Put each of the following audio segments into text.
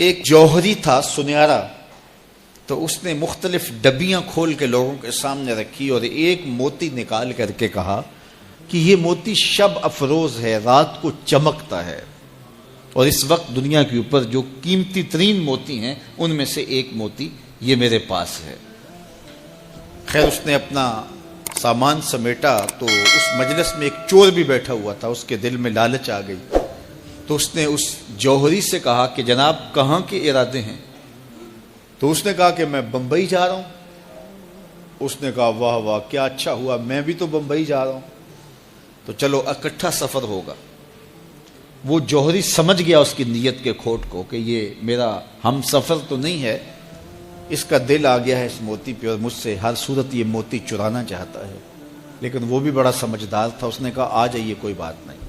ایک جوہری تھا سنہرا، تو اس نے مختلف ڈبیاں کھول کے لوگوں کے سامنے رکھی اور ایک موتی نکال کر کے کہا کہ یہ موتی شب افروز ہے، رات کو چمکتا ہے، اور اس وقت دنیا کے اوپر جو قیمتی ترین موتی ہیں ان میں سے ایک موتی یہ میرے پاس ہے۔ خیر اس نے اپنا سامان سمیٹا تو اس مجلس میں ایک چور بھی بیٹھا ہوا تھا، اس کے دل میں لالچ آ گئی، تو اس نے اس جوہری سے کہا کہ جناب کہاں کے ارادے ہیں؟ تو اس نے کہا کہ میں بمبئی جا رہا ہوں۔ اس نے کہا واہ واہ کیا اچھا ہوا، میں بھی تو بمبئی جا رہا ہوں، تو چلو اکٹھا سفر ہوگا۔ وہ جوہری سمجھ گیا اس کی نیت کے کھوٹ کو کہ یہ میرا ہم سفر تو نہیں ہے، اس کا دل آ گیا ہے اس موتی پہ اور مجھ سے ہر صورت یہ موتی چرانا چاہتا ہے۔ لیکن وہ بھی بڑا سمجھدار تھا، اس نے کہا آ جائیے کوئی بات نہیں۔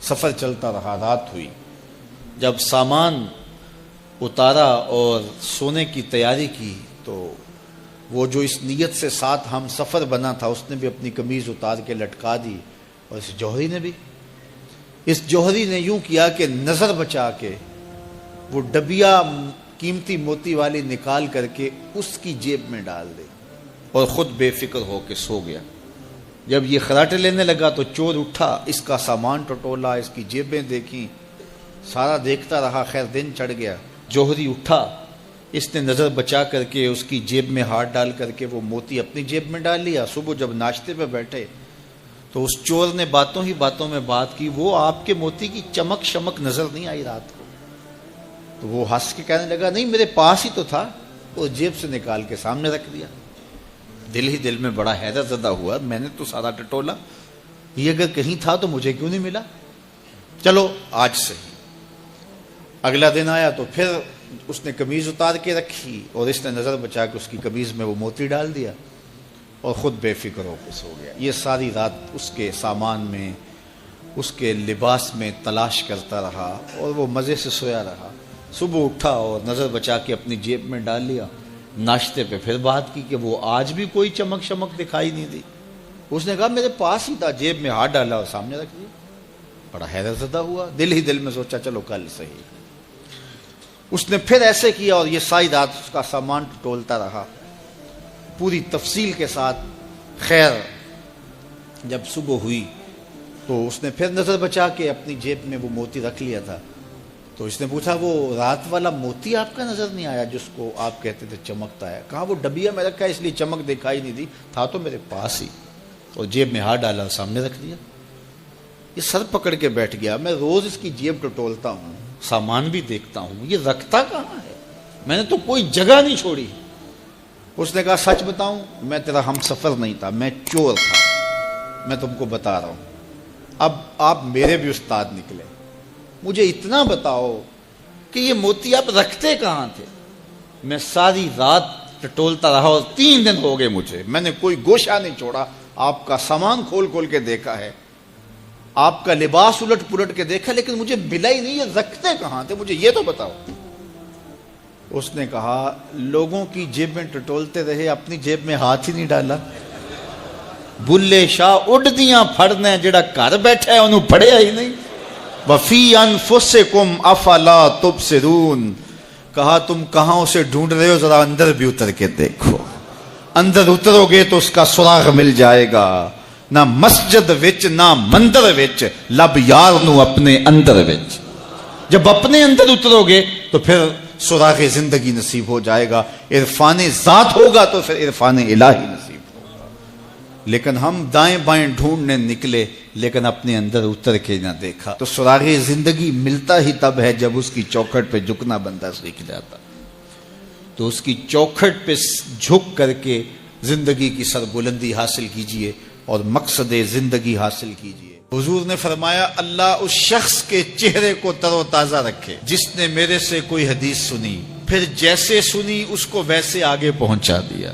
سفر چلتا رہا، رات ہوئی، جب سامان اتارا اور سونے کی تیاری کی تو وہ جو اس نیت سے ساتھ ہم سفر بنا تھا اس نے بھی اپنی قمیض اتار کے لٹکا دی، اور اس جوہری نے بھی۔ اس جوہری نے یوں کیا کہ نظر بچا کے وہ ڈبیا قیمتی موتی والی نکال کر کے اس کی جیب میں ڈال دی اور خود بے فکر ہو کے سو گیا۔ جب یہ خراٹے لینے لگا تو چور اٹھا، اس کا سامان ٹٹولا، اس کی جیبیں دیکھیں، سارا دیکھتا رہا۔ خیر دن چڑھ گیا، جوہری اٹھا، اس نے نظر بچا کر کے اس کی جیب میں ہاتھ ڈال کر کے وہ موتی اپنی جیب میں ڈال لیا۔ صبح جب ناشتے پہ بیٹھے تو اس چور نے باتوں ہی باتوں میں بات کی، وہ آپ کے موتی کی چمک شمک نظر نہیں آئی رات کو؟ تو وہ ہنس کے کہنے لگا نہیں میرے پاس ہی تو تھا، وہ جیب سے نکال کے سامنے رکھ دیا۔ دل ہی دل میں بڑا حیرت زدہ ہوا، میں نے تو سارا ٹٹولا، یہ اگر کہیں تھا تو مجھے کیوں نہیں ملا؟ چلو آج سے۔ اگلا دن آیا تو پھر اس نے قمیض اتار کے رکھی اور اس نے نظر بچا کے اس کی قمیض میں وہ موتی ڈال دیا اور خود بے فکر ہو کے سو گیا۔ یہ ساری رات اس کے سامان میں، اس کے لباس میں تلاش کرتا رہا اور وہ مزے سے سویا رہا۔ صبح اٹھا اور نظر بچا کے اپنی جیب میں ڈال لیا۔ ناشتے پہ پھر بات کی کہ وہ آج بھی کوئی چمک شمک دکھائی نہیں دی۔ اس نے کہا میرے پاس ہی تھا، جیب میں ہاتھ ڈالا اور سامنے رکھ دیا۔ بڑا حیرت زدہ ہوا، دل ہی دل میں سوچا چلو کل صحیح۔ اس نے پھر ایسے کیا اور یہ ساری رات اس کا سامان ٹٹولتا رہا پوری تفصیل کے ساتھ۔ خیر جب صبح ہوئی تو اس نے پھر نظر بچا کے اپنی جیب میں وہ موتی رکھ لیا تھا، تو اس نے پوچھا وہ رات والا موتی آپ کا نظر نہیں آیا جس کو آپ کہتے تھے چمکتا ہے؟ کہا وہ ڈبیا میں رکھا ہے اس لیے چمک دکھائی نہیں دی، تھا تو میرے پاس ہی، اور جیب میں ہاتھ ڈالا اور سامنے رکھ دیا۔ یہ سر پکڑ کے بیٹھ گیا، میں روز اس کی جیب ٹٹولتا ہوں، سامان بھی دیکھتا ہوں، یہ رکھتا کہاں ہے؟ میں نے تو کوئی جگہ نہیں چھوڑی۔ اس نے کہا سچ بتاؤں میں تیرا ہم سفر نہیں تھا، میں چور تھا، میں تم کو بتا رہا ہوں۔ اب آپ میرے بھی استاد نکلے، مجھے اتنا بتاؤ کہ یہ موتی آپ رکھتے کہاں تھے؟ میں ساری رات ٹٹولتا رہا اور 3 دن ہو گئے مجھے، میں نے کوئی گوشہ نہیں چھوڑا، آپ کا سامان کھول کھول کے دیکھا ہے، آپ کا لباس الٹ پلٹ کے دیکھا، لیکن مجھے ملا ہی نہیں، یہ رکھتے کہاں تھے مجھے یہ تو بتاؤ۔ اس نے کہا لوگوں کی جیب میں ٹٹولتے رہے، اپنی جیب میں ہاتھ ہی نہیں ڈالا۔ بلے شاہ اڈ دیاں پھڑنے، جڑا گھر بیٹھا ہے انہوں پڑھیا ہی نہیں۔ وفی انفسکم افلا تبصرون، کہا تم کہاں اسے ڈھونڈ رہے ہو، ذرا اندر بھی اتر کے دیکھو، اندر اترو گے تو اس کا سراغ مل جائے گا۔ نہ مسجد وچ نہ مندر وچ، لب یار نو اپنے اندر وچ۔ جب اپنے اندر اترو گے تو پھر سراغ زندگی نصیب ہو جائے گا، عرفان ذات ہوگا تو پھر عرفان الہی نصیب ہوگا۔ لیکن ہم دائیں بائیں ڈھونڈنے نکلے لیکن اپنے اندر اتر کے نہ دیکھا۔ تو سراغ زندگی ملتا ہی تب ہے جب اس کی چوکھٹ پہ جھکنا بندہ سیکھ جاتا۔ تو اس کی چوکھٹ پہ جھک کر کے زندگی کی سربلندی حاصل کیجئے اور مقصد زندگی حاصل کیجئے۔ حضور نے فرمایا اللہ اس شخص کے چہرے کو تر و تازہ رکھے جس نے میرے سے کوئی حدیث سنی، پھر جیسے سنی اس کو ویسے آگے پہنچا دیا۔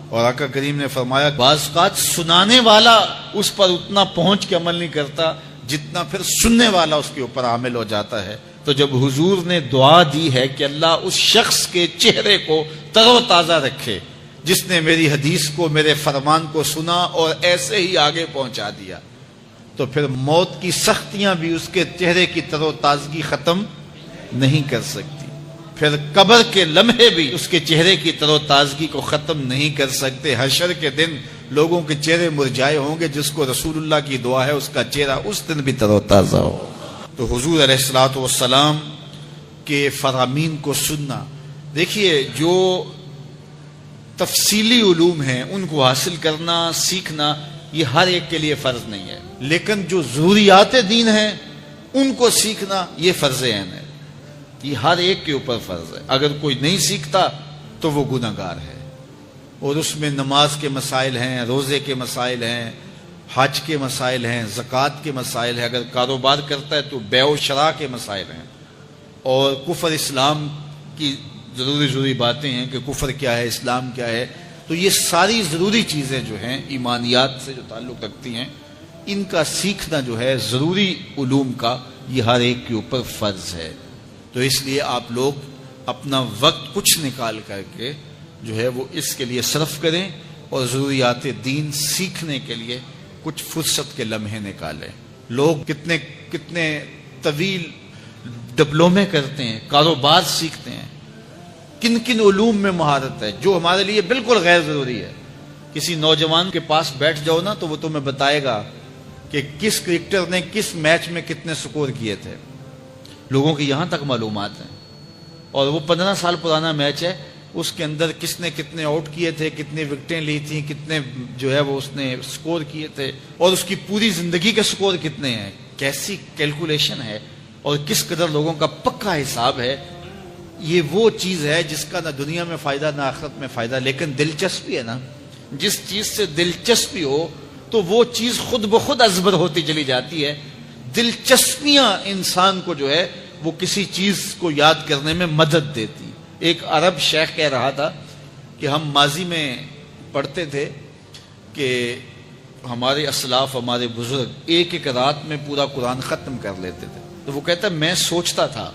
اور آقا کریم نے فرمایا بعض اوقات سنانے والا اس پر اتنا پہنچ کے عمل نہیں کرتا جتنا پھر سننے والا اس کے اوپر عامل ہو جاتا ہے۔ تو جب حضور نے دعا دی ہے کہ اللہ اس شخص کے چہرے کو تر و تازہ رکھے جس نے میری حدیث کو، میرے فرمان کو سنا اور ایسے ہی آگے پہنچا دیا، تو پھر موت کی سختیاں بھی اس کے چہرے کی تر و تازگی ختم نہیں کر سکتی. پھر قبر کے لمحے بھی اس کے چہرے کی تر و تازگی کو ختم نہیں کر سکتے. حشر کے دن لوگوں کے چہرے مرجھائے ہوں گے، جس کو رسول اللہ کی دعا ہے اس کا چہرہ اس دن بھی تر و تازہ ہو. تو حضور علیہ الصلوۃ والسلام کے فرامین کو سننا. دیکھیے، جو تفصیلی علوم ہیں ان کو حاصل کرنا، سیکھنا، یہ ہر ایک کے لیے فرض نہیں ہے، لیکن جو ضروریات دین ہیں ان کو سیکھنا یہ فرض عین ہے. یہ ہر ایک کے اوپر فرض ہے. اگر کوئی نہیں سیکھتا تو وہ گناہگار ہے. اور اس میں نماز کے مسائل ہیں، روزے کے مسائل ہیں، حج کے مسائل ہیں، زکوٰۃ کے مسائل ہیں. اگر کاروبار کرتا ہے تو بیع و شراء کے مسائل ہیں، اور کفر اسلام کی ضروری باتیں ہیں کہ کفر کیا ہے، اسلام کیا ہے. تو یہ ساری ضروری چیزیں جو ہیں ایمانیات سے جو تعلق رکھتی ہیں، ان کا سیکھنا جو ہے ضروری علوم کا، یہ ہر ایک کے اوپر فرض ہے. تو اس لیے آپ لوگ اپنا وقت کچھ نکال کر کے جو ہے وہ اس کے لیے صرف کریں، اور ضروریات دین سیکھنے کے لیے کچھ فرصت کے لمحے نکالیں. لوگ کتنے طویل ڈپلومے کرتے ہیں، کاروبار سیکھتے ہیں، کن کن علوم میں مہارت ہے جو ہمارے لیے بالکل غیر ضروری ہے. کسی نوجوان کے پاس بیٹھ جاؤ نا تو وہ تمہیں بتائے گا کہ کس کرکٹر نے کس میچ میں کتنے سکور کیے تھے. لوگوں کی یہاں تک معلومات ہیں. اور وہ 15 سال پرانا میچ ہے، اس کے اندر کس نے کتنے آؤٹ کیے تھے، کتنے وکٹیں لی تھیں، کتنے جو ہے وہ اس نے سکور کیے تھے، اور اس کی پوری زندگی کے سکور کتنے ہیں، کیسی کیلکولیشن ہے، اور کس قدر لوگوں کا پکا حساب ہے. یہ وہ چیز ہے جس کا نہ دنیا میں فائدہ نہ آخرت میں فائدہ، لیکن دلچسپی ہے نا. جس چیز سے دلچسپی ہو تو وہ چیز خود بخود ازبر ہوتی چلی جاتی ہے. دلچسپیاں انسان کو جو ہے وہ کسی چیز کو یاد کرنے میں مدد دیتی. ایک عرب شیخ کہہ رہا تھا کہ ہم ماضی میں پڑھتے تھے کہ ہمارے اسلاف، ہمارے بزرگ ایک رات میں پورا قرآن ختم کر لیتے تھے. تو وہ کہتا ہے میں سوچتا تھا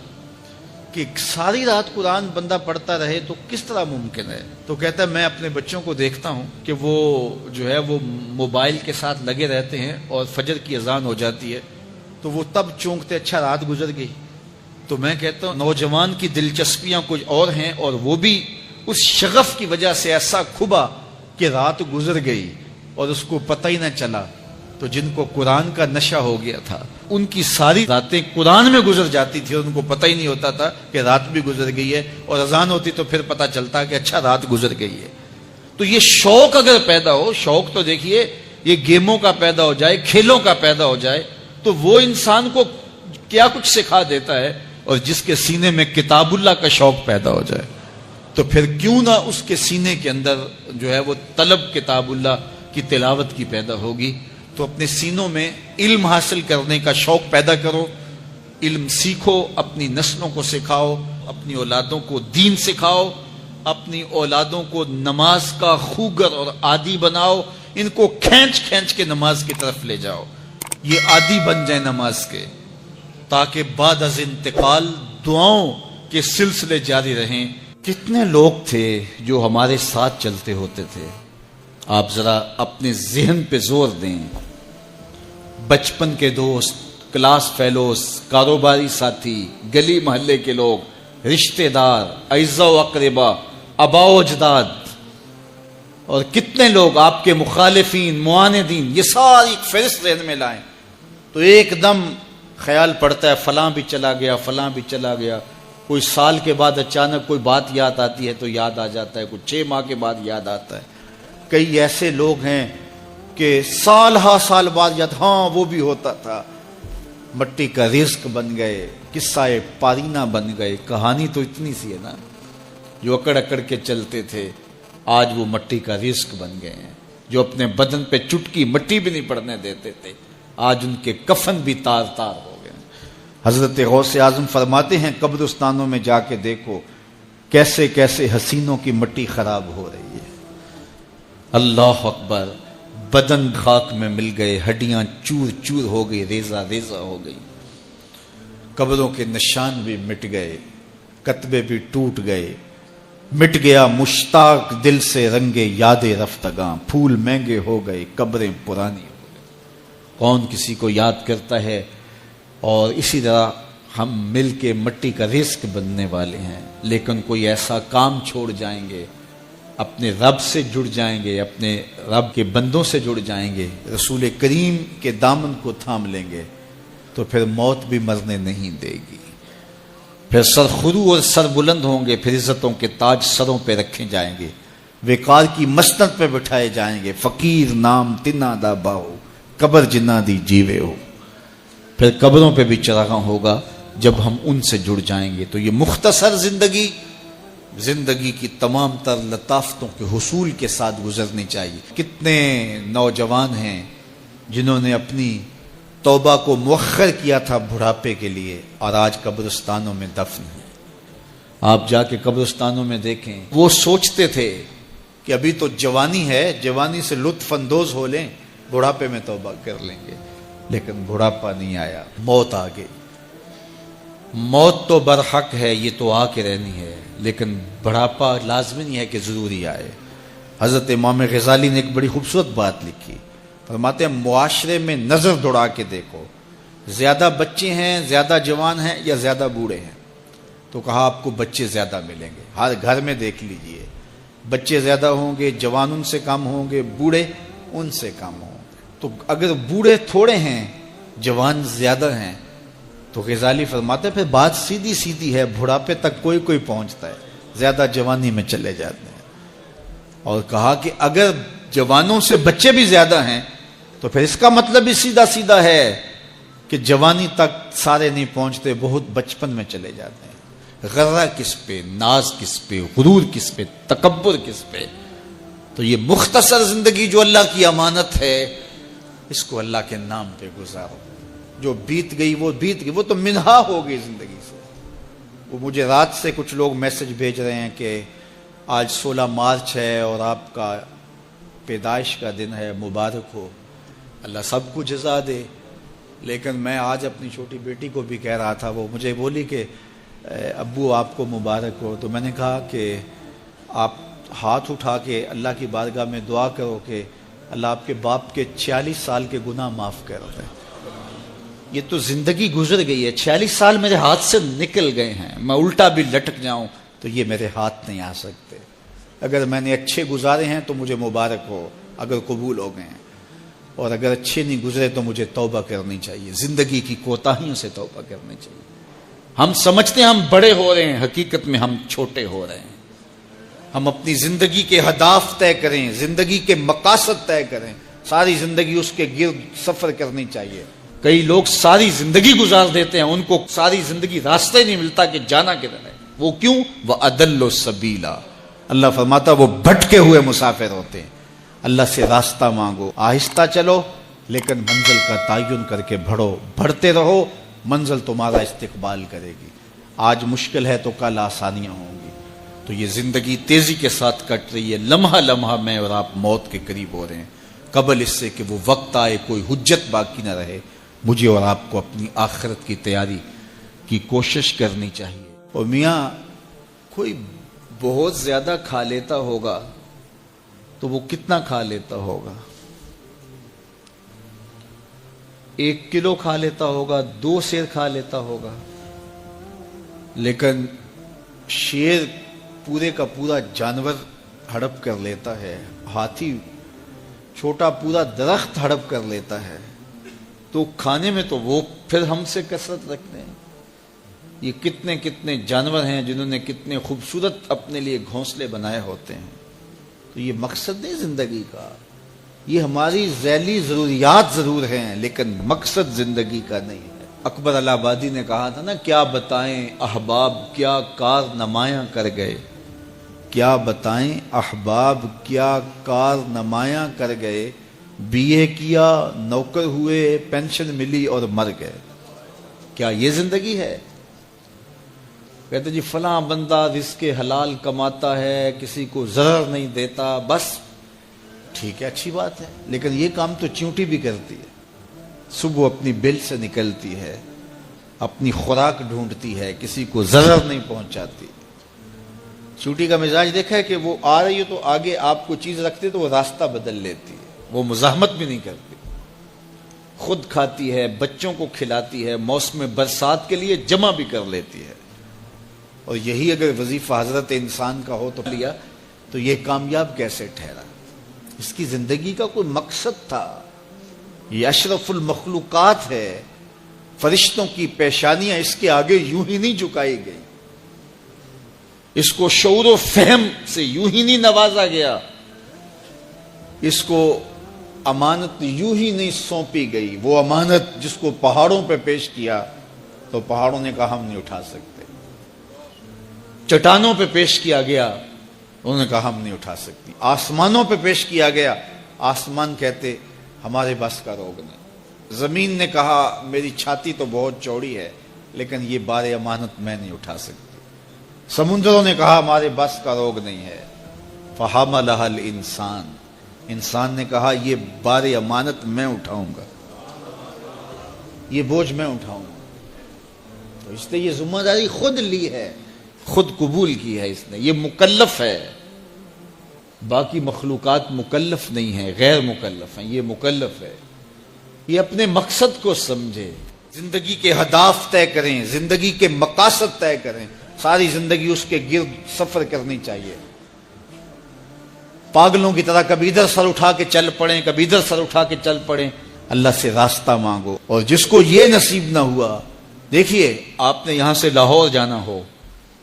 کہ ساری رات قرآن بندہ پڑھتا رہے تو کس طرح ممکن ہے. تو کہتا ہے میں اپنے بچوں کو دیکھتا ہوں کہ وہ جو ہے وہ موبائل کے ساتھ لگے رہتے ہیں، اور فجر کی اذان ہو جاتی ہے تو وہ تب چونکتے اچھا رات گزر گئی. تو میں کہتا ہوں نوجوان کی دلچسپیاں کچھ اور ہیں، اور وہ بھی اس شغف کی وجہ سے ایسا کھبا کہ رات گزر گئی اور اس کو پتہ ہی نہ چلا. تو جن کو قرآن کا نشہ ہو گیا تھا ان کی ساری راتیں قرآن میں گزر جاتی تھی، اور ان کو پتہ ہی نہیں ہوتا تھا کہ رات بھی گزر گئی ہے، اور اذان ہوتی تو پھر پتہ چلتا کہ اچھا رات گزر گئی ہے. تو یہ شوق اگر پیدا ہو، شوق تو دیکھیے یہ گیموں کا پیدا ہو جائے، کھیلوں کا پیدا ہو جائے، تو وہ انسان کو کیا کچھ سکھا دیتا ہے. اور جس کے سینے میں کتاب اللہ کا شوق پیدا ہو جائے تو پھر کیوں نہ اس کے سینے کے اندر جو ہے وہ طلب کتاب اللہ کی تلاوت کی پیدا ہوگی. تو اپنے سینوں میں علم حاصل کرنے کا شوق پیدا کرو، علم سیکھو، اپنی نسلوں کو سکھاؤ، اپنی اولادوں کو دین سکھاؤ، اپنی اولادوں کو نماز کا خوگر اور عادی بناؤ. ان کو کھینچ کھینچ کے نماز کی طرف لے جاؤ، یہ عادی بن جائیں نماز کے، تاکہ بعد از انتقال دعاؤں کے سلسلے جاری رہیں. کتنے لوگ تھے جو ہمارے ساتھ چلتے ہوتے تھے، آپ ذرا اپنے ذہن پہ زور دیں. بچپن کے دوست، کلاس فیلوز، کاروباری ساتھی، گلی محلے کے لوگ، رشتہ دار، اعزاء و اقربا، آباء و اجداد، اور کتنے لوگ آپ کے مخالفین، معاندین، یہ ساری فہرست ذہن میں لائیں تو ایک دم خیال پڑتا ہے فلاں بھی چلا گیا، فلاں بھی چلا گیا. کوئی سال کے بعد اچانک کوئی بات یاد آتی ہے تو یاد آ جاتا ہے، کوئی 6 ماہ کے بعد یاد آتا ہے. کئی ایسے لوگ ہیں کہ سال ہا سال بعد یاد، ہاں وہ بھی ہوتا تھا. مٹی کا رزق بن گئے، قصہ پارینہ بن گئے. کہانی تو اتنی سی ہے نا، جو اکڑ اکڑ کے چلتے تھے آج وہ مٹی کا رزق بن گئے ہیں. جو اپنے بدن پہ چٹکی مٹی بھی نہیں پڑنے دیتے تھے آج ان کے کفن بھی تار تار ہو گئے. حضرت غوث اعظم فرماتے ہیں قبرستانوں میں جا کے دیکھو کیسے کیسے حسینوں کی مٹی خراب ہو رہی ہے. اللہ اکبر. بدن خاک میں مل گئے، ہڈیاں چور چور ہو گئی، ریزہ ریزہ ہو گئی. قبروں کے نشان بھی مٹ گئے، کتبے بھی ٹوٹ گئے. مٹ گیا مشتاق دل سے رنگے یاد رفتگاں. پھول مہنگے ہو گئے، قبریں پرانی ہو گئی. کون کسی کو یاد کرتا ہے؟ اور اسی طرح ہم مل کے مٹی کا رزق بننے والے ہیں، لیکن کوئی ایسا کام چھوڑ جائیں گے، اپنے رب سے جڑ جائیں گے، اپنے رب کے بندوں سے جڑ جائیں گے، رسول کریم کے دامن کو تھام لیں گے، تو پھر موت بھی مرنے نہیں دے گی، پھر سرخرو اور سر بلند ہوں گے، پھر عزتوں کے تاج سروں پہ رکھے جائیں گے، وقار کی مسند پہ بٹھائے جائیں گے، فقیر نام تنا دا باہو قبر جنہ دی جیوے ہو، پھر قبروں پہ بھی چراغاں ہوگا جب ہم ان سے جڑ جائیں گے۔ تو یہ مختصر زندگی کی تمام تر لطافتوں کے حصول کے ساتھ گزرنی چاہیے۔ کتنے نوجوان ہیں جنہوں نے اپنی توبہ کو مؤخر کیا تھا بڑھاپے کے لیے، اور آج قبرستانوں میں دفن ہیں۔ آپ جا کے قبرستانوں میں دیکھیں، وہ سوچتے تھے کہ ابھی تو جوانی ہے، جوانی سے لطف اندوز ہو لیں، بڑھاپے میں توبہ کر لیں گے، لیکن بڑھاپا نہیں آیا، موت آ گئی۔ موت تو برحق ہے، یہ تو آ کے رہنی ہے، لیکن بڑھاپا لازمی نہیں ہے کہ ضروری آئے۔ حضرت امام غزالی نے ایک بڑی خوبصورت بات لکھی، فرماتے ہیں معاشرے میں نظر دوڑا کے دیکھو، زیادہ بچے ہیں، زیادہ جوان ہیں یا زیادہ بوڑھے ہیں؟ تو کہا آپ کو بچے زیادہ ملیں گے۔ ہر گھر میں دیکھ لیجئے، بچے زیادہ ہوں گے، جوان ان سے کم ہوں گے، بوڑھے ان سے کم ہوں گے۔ تو اگر بوڑھے تھوڑے ہیں، جوان زیادہ ہیں، تو غزالی فرماتے ہیں پھر بات سیدھی سیدھی ہے، بڑھاپے تک کوئی پہنچتا ہے، زیادہ جوانی میں چلے جاتے ہیں۔ اور کہا کہ اگر جوانوں سے بچے بھی زیادہ ہیں تو پھر اس کا مطلب بھی سیدھا سیدھا ہے کہ جوانی تک سارے نہیں پہنچتے، بہت بچپن میں چلے جاتے ہیں۔ غرہ کس پہ، ناز کس پہ، غرور کس پہ، تکبر کس پہ؟ تو یہ مختصر زندگی جو اللہ کی امانت ہے، اس کو اللہ کے نام پہ گزارو۔ جو بیت گئی وہ بیت گئی، وہ تو منہا ہو گئی زندگی سے۔ وہ مجھے رات سے کچھ لوگ میسج بھیج رہے ہیں کہ آج 16 مارچ ہے اور آپ کا پیدائش کا دن ہے، مبارک ہو، اللہ سب کو جزا دے۔ لیکن میں آج اپنی چھوٹی بیٹی کو بھی کہہ رہا تھا، وہ مجھے بولی کہ ابو آپ کو مبارک ہو، تو میں نے کہا کہ آپ ہاتھ اٹھا کے اللہ کی بارگاہ میں دعا کرو کہ اللہ آپ کے باپ کے 46 سال کے گناہ معاف کر دے۔ یہ تو زندگی گزر گئی ہے، 46 سال میرے ہاتھ سے نکل گئے ہیں، میں الٹا بھی لٹک جاؤں تو یہ میرے ہاتھ نہیں آ سکتے۔ اگر میں نے اچھے گزارے ہیں تو مجھے مبارک ہو اگر قبول ہو گئے ہیں، اور اگر اچھے نہیں گزرے تو مجھے توبہ کرنی چاہیے، زندگی کی کوتاہیوں سے توبہ کرنی چاہیے۔ ہم سمجھتے ہیں ہم بڑے ہو رہے ہیں، حقیقت میں ہم چھوٹے ہو رہے ہیں۔ ہم اپنی زندگی کے اہداف طے کریں، زندگی کے مقاصد طے کریں، ساری زندگی اس کے گرد سفر کرنی چاہیے۔ کئی لوگ ساری زندگی گزار دیتے ہیں، ان کو ساری زندگی راستہ ہی نہیں ملتا کہ جانا کدھر ہے۔ وہ کیوں؟ وَأَضَلُّ السَّبِيلَ، اللہ فرماتا وہ بھٹکے ہوئے مسافر ہوتے ہیں۔ اللہ سے راستہ مانگو، آہستہ چلو، لیکن منزل کا تعین کر کے بڑھو، بڑھتے رہو، منزل تمہارا استقبال کرے گی۔ آج مشکل ہے تو کل آسانیاں ہوں گی۔ تو یہ زندگی تیزی کے ساتھ کٹ رہی ہے، لمحہ لمحہ میں اور آپ موت کے قریب ہو رہے ہیں۔ قبل اس سے کہ وہ وقت آئے کوئی حجت باقی نہ رہے، مجھے اور آپ کو اپنی آخرت کی تیاری کی کوشش کرنی چاہیے۔ اور میاں کوئی بہت زیادہ کھا لیتا ہوگا تو وہ کتنا کھا لیتا ہوگا؟ 1 کلو کھا لیتا ہوگا، 2 سیر کھا لیتا ہوگا، لیکن شیر پورے کا پورا جانور ہڑپ کر لیتا ہے، ہاتھی چھوٹا پورا درخت ہڑپ کر لیتا ہے، تو کھانے میں تو وہ پھر ہم سے کثرت رکھتے ہیں۔ یہ کتنے کتنے جانور ہیں جنہوں نے کتنے خوبصورت اپنے لیے گھونسلے بنائے ہوتے ہیں۔ تو یہ مقصد نہیں زندگی کا، یہ ہماری ذیلی ضروریات ضرور ہیں، لیکن مقصد زندگی کا نہیں ہے۔ اکبر الہ آبادی نے کہا تھا نا، کیا بتائیں احباب کیا کار نمایاں کر گئے، کیا بتائیں احباب کیا کار نمایاں کر گئے، بی اے کیا نوکر ہوئے پینشن ملی اور مر گئے۔ کیا یہ زندگی ہے؟ کہتے جی فلاں بندہ رزق حلال کماتا ہے، کسی کو ضرر نہیں دیتا، بس ٹھیک ہے، اچھی بات ہے، لیکن یہ کام تو چیونٹی بھی کرتی ہے۔ صبح اپنی بل سے نکلتی ہے، اپنی خوراک ڈھونڈتی ہے، کسی کو ضرر نہیں پہنچاتی۔ چیونٹی کا مزاج دیکھا ہے کہ وہ آ رہی ہے تو آگے آپ کو چیز رکھتے تو وہ راستہ بدل لیتی ہے، وہ مزاحمت بھی نہیں کرتی۔ خود کھاتی ہے، بچوں کو کھلاتی ہے، موسم برسات کے لیے جمع بھی کر لیتی ہے. اور یہی اگر وظیفہ حضرت انسان کا ہو تو لیا تو یہ کامیاب کیسے ٹھہرا؟ اس کی زندگی کا کوئی مقصد تھا. یہ اشرف المخلوقات ہے، فرشتوں کی پیشانیاں اس کے آگے یوں ہی نہیں جھکائی گئی، اس کو شعور و فہم سے یوں ہی نہیں نوازا گیا، اس کو امانت یوں ہی نہیں سونپی گئی. وہ امانت جس کو پہاڑوں پہ پیش کیا تو پہاڑوں نے کہا ہم نہیں اٹھا سکتے، چٹانوں پہ پیش کیا گیا انہوں نے کہا ہم نہیں اٹھا سکتی، آسمانوں پہ پیش کیا گیا آسمان کہتے ہمارے بس کا روگ نہیں. زمین نے کہا میری چھاتی تو بہت چوڑی ہے لیکن یہ بار امانت میں نہیں اٹھا سکتی. سمندروں نے کہا ہمارے بس کا روگ نہیں ہے. فحملها الانسان، انسان نے کہا یہ بار امانت میں اٹھاؤں گا، یہ بوجھ میں اٹھاؤں گا. تو اس نے یہ ذمہ داری خود لی ہے، خود قبول کی ہے، اس نے یہ مکلف ہے. باقی مخلوقات مکلف نہیں ہیں، غیر مکلف ہیں، یہ مکلف ہے. یہ اپنے مقصد کو سمجھے، زندگی کے اہداف طے کریں، زندگی کے مقاصد طے کریں، ساری زندگی اس کے گرد سفر کرنی چاہیے. پاگلوں کی طرح کبھی ادھر سر اٹھا کے چل پڑیں، کبھی ادھر سر اٹھا کے چل پڑیں. اللہ سے راستہ مانگو. اور جس کو یہ نصیب نہ ہوا، دیکھیے آپ نے یہاں سے لاہور جانا ہو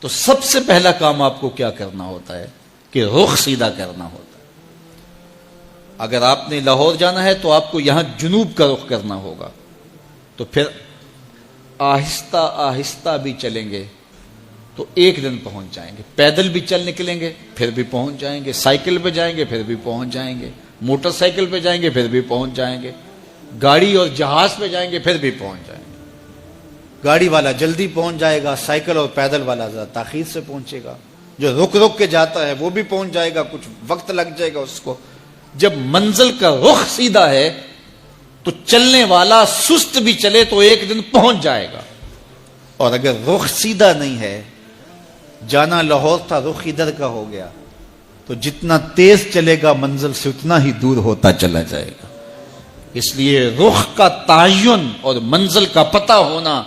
تو سب سے پہلا کام آپ کو کیا کرنا ہوتا ہے کہ رخ سیدھا کرنا ہوتا ہے. اگر آپ نے لاہور جانا ہے تو آپ کو یہاں جنوب کا رخ کرنا ہوگا. تو پھر آہستہ آہستہ بھی چلیں گے تو ایک دن پہنچ جائیں گے. پیدل بھی چل نکلیں گے پھر بھی پہنچ جائیں گے، سائیکل پہ جائیں گے پھر بھی پہنچ جائیں گے، موٹر سائیکل پہ جائیں گے پھر بھی پہنچ جائیں گے، گاڑی اور جہاز پہ جائیں گے پھر بھی پہنچ جائیں گے. گاڑی والا جلدی پہنچ جائے گا، سائیکل اور پیدل والا ذرا تاخیر سے پہنچے گا. جو رک رک کے جاتا ہے وہ بھی پہنچ جائے گا، کچھ وقت لگ جائے گا اس کو. جب منزل کا رخ سیدھا ہے تو چلنے والا سست بھی چلے تو ایک دن پہنچ جائے گا. اور اگر رخ سیدھا نہیں ہے، جانا لاہور تھا رخ ادھر کا ہو گیا تو جتنا تیز چلے گا منزل سے اتنا ہی دور ہوتا چلا جائے گا. اس لیے رخ کا تعین اور منزل کا پتہ ہونا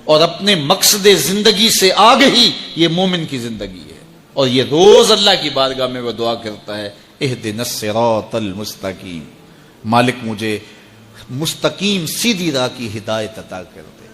اور اپنے مقصد زندگی سے آگہی یہ مومن کی زندگی ہے. اور یہ روز اللہ کی بارگاہ میں وہ دعا کرتا ہے اہدنا الصراط المستقیم، مالک مجھے مستقیم سیدھی راہ کی ہدایت عطا کر دے.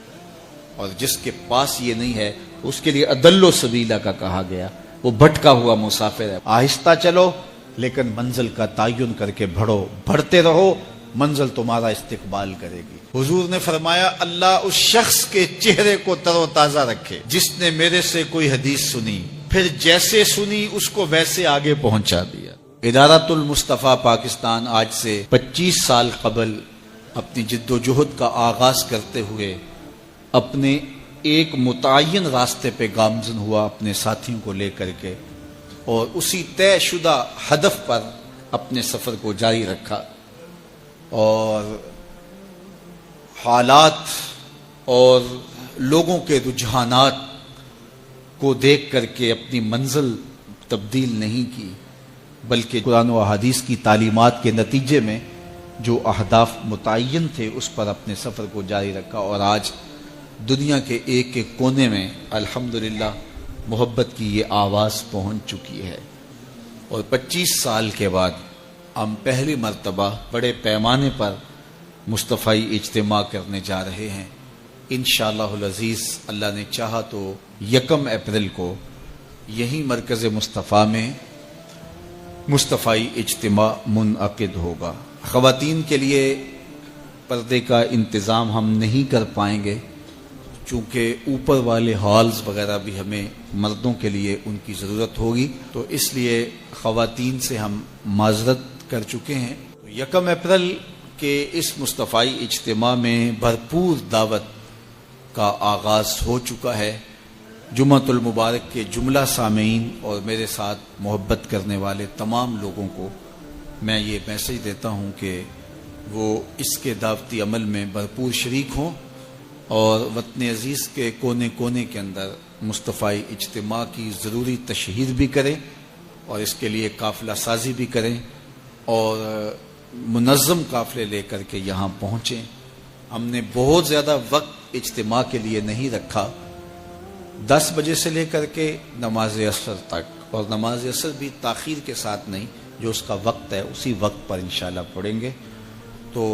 اور جس کے پاس یہ نہیں ہے اس کے لیے اضل سبیلا کا کہا گیا، وہ بھٹکا ہوا مسافر ہے. آہستہ چلو لیکن منزل کا تعین کر کے بڑھو، بڑھتے رہو، منزل تمہارا استقبال کرے گی. حضور نے فرمایا اللہ اس شخص کے چہرے کو تر و تازہ رکھے جس نے میرے سے کوئی حدیث سنی، پھر جیسے سنی اس کو ویسے آگے پہنچا دیا. ادارۃ المصطفیٰ پاکستان آج سے 25 سال قبل اپنی جد و جہد کا آغاز کرتے ہوئے اپنے ایک متعین راستے پہ گامزن ہوا اپنے ساتھیوں کو لے کر کے، اور اسی طے شدہ ہدف پر اپنے سفر کو جاری رکھا. اور حالات اور لوگوں کے رجحانات کو دیکھ کر کے اپنی منزل تبدیل نہیں کی، بلکہ قرآن و احادیث کی تعلیمات کے نتیجے میں جو اہداف متعین تھے اس پر اپنے سفر کو جاری رکھا. اور آج دنیا کے ایک ایک کونے میں الحمدللہ محبت کی یہ آواز پہنچ چکی ہے. اور 25 سال کے بعد ہم پہلی مرتبہ بڑے پیمانے پر مصطفی اجتماع کرنے جا رہے ہیں. انشاءاللہ العزیز اللہ نے چاہا تو 1 اپریل کو یہی مرکز مصطفیٰ میں مصطفی اجتماع منعقد ہوگا. خواتین کے لیے پردے کا انتظام ہم نہیں کر پائیں گے چونکہ اوپر والے ہالز وغیرہ بھی ہمیں مردوں کے لیے ان کی ضرورت ہوگی، تو اس لیے خواتین سے ہم معذرت کر چکے ہیں. 1 اپریل کے اس مصطفی اجتماع میں بھرپور دعوت کا آغاز ہو چکا ہے. جمعۃ المبارک کے جملہ سامعین اور میرے ساتھ محبت کرنے والے تمام لوگوں کو میں یہ میسج دیتا ہوں کہ وہ اس کے دعوتی عمل میں بھرپور شریک ہوں اور وطن عزیز کے کونے کونے کے اندر مصطفی اجتماع کی ضروری تشہیر بھی کریں اور اس کے لیے قافلہ سازی بھی کریں اور منظم قافلے لے کر کے یہاں پہنچیں. ہم نے بہت زیادہ وقت اجتماع کے لیے نہیں رکھا، 10 بجے سے لے کر کے نماز عصر تک، اور نماز عصر بھی تاخیر کے ساتھ نہیں، جو اس کا وقت ہے اسی وقت پر انشاءاللہ پڑھیں گے۔ تو